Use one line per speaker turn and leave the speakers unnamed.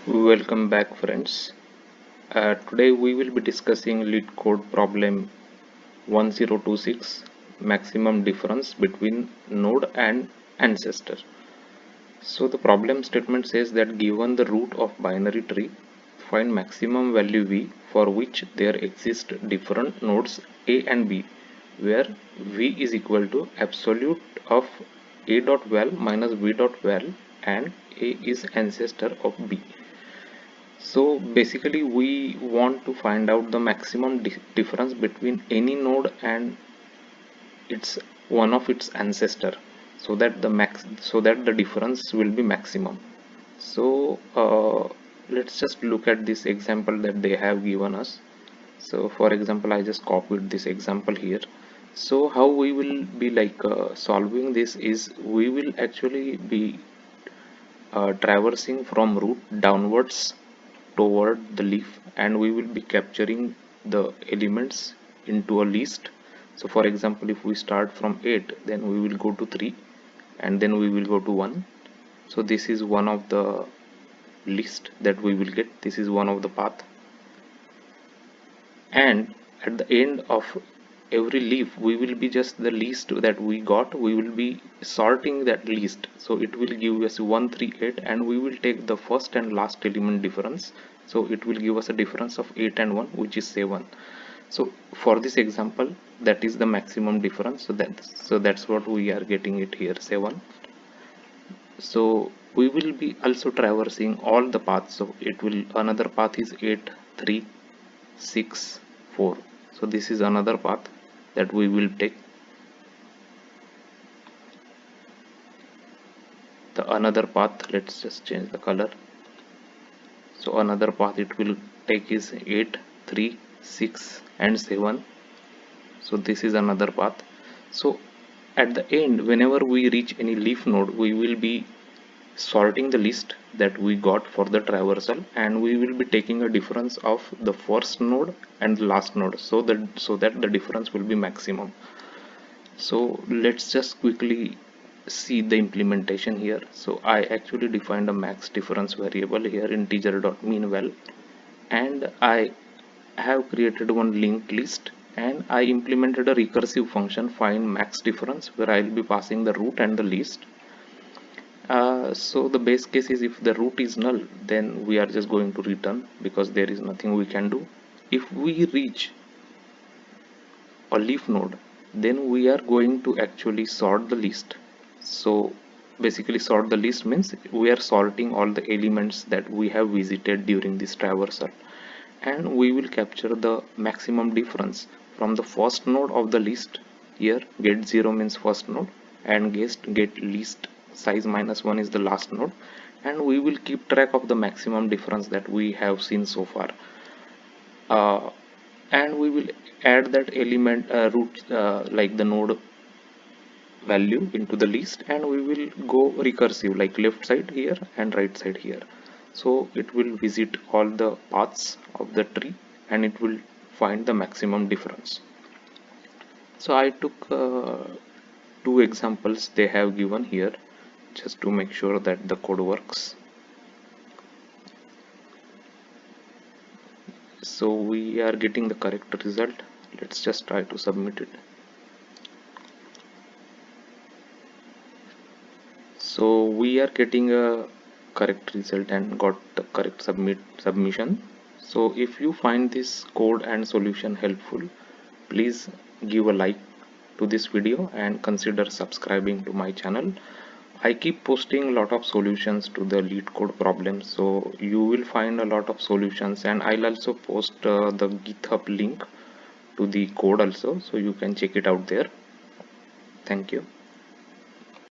Welcome back, friends. Today we will be discussing LeetCode problem 1026, maximum difference between node and ancestor. So the problem statement says that given the root of binary tree, find maximum value v for which there exist different nodes a and b, where v is equal to absolute of a dot val minus b dot val and a is ancestor of b. So basically we want to find out the maximum difference between any node and its one of its ancestor, so that the difference will be maximum. So let's just look at this example that they have given us. So for example, I just copied this example here. So how we will be solving this is we will actually be traversing from root downwards toward the leaf, and we will be capturing the elements into a list. So for example, if we start from 8, then we will go to 3 and then we will go to 1. So this is one of the list that we will get. This is one of the path, and at the end of every leaf we will be just the list that we got, we will be sorting that list. So it will give us 138, and we will take the first and last element difference. So it will give us a difference of 8 and 1, which is 7. So for this example, that is the maximum difference. So that's what we are getting it here, 7. So we will be also traversing all the paths. So it will, another path is 8 3 6 4. So this is another path that we will take. The another path, let's just change the color. So another path it will take is 8 3 6 and 7. So this is another path. So at the end, whenever we reach any leaf node, we will be sorting the list that we got for the traversal, and we will be taking a difference of the first node and the last node, so that the difference will be maximum. So let's just quickly see the implementation here. So I actually defined a max difference variable here, integer.meanval, and I have created one linked list, and I implemented a recursive function find max difference, where I'll be passing the root and the list. So the base case is if the root is null, then we are just going to return, because there is nothing we can do. If we reach a leaf node, then we are going to actually sort the list. So basically sort the list means we are sorting all the elements that we have visited during this traversal, and we will capture the maximum difference from the first node of the list. Here get 0 means first node, and get list size -1 is the last node, and we will keep track of the maximum difference that we have seen so far. And we will add that element root like the node value into the list, and we will go recursive like left side here and right side here. So it will visit all the paths of the tree, and it will find the maximum difference. So I took two examples they have given here just to make sure that the code works. So we are getting the correct result. Let's just try to submit it. So we are getting a correct result and got the correct submission. So if you find this code and solution helpful, please give a like to this video and consider subscribing to my channel. I keep posting a lot of solutions to the LeetCode problems, so you will find a lot of solutions, and I'll also post the GitHub link to the code also, so you can check it out there. Thank you.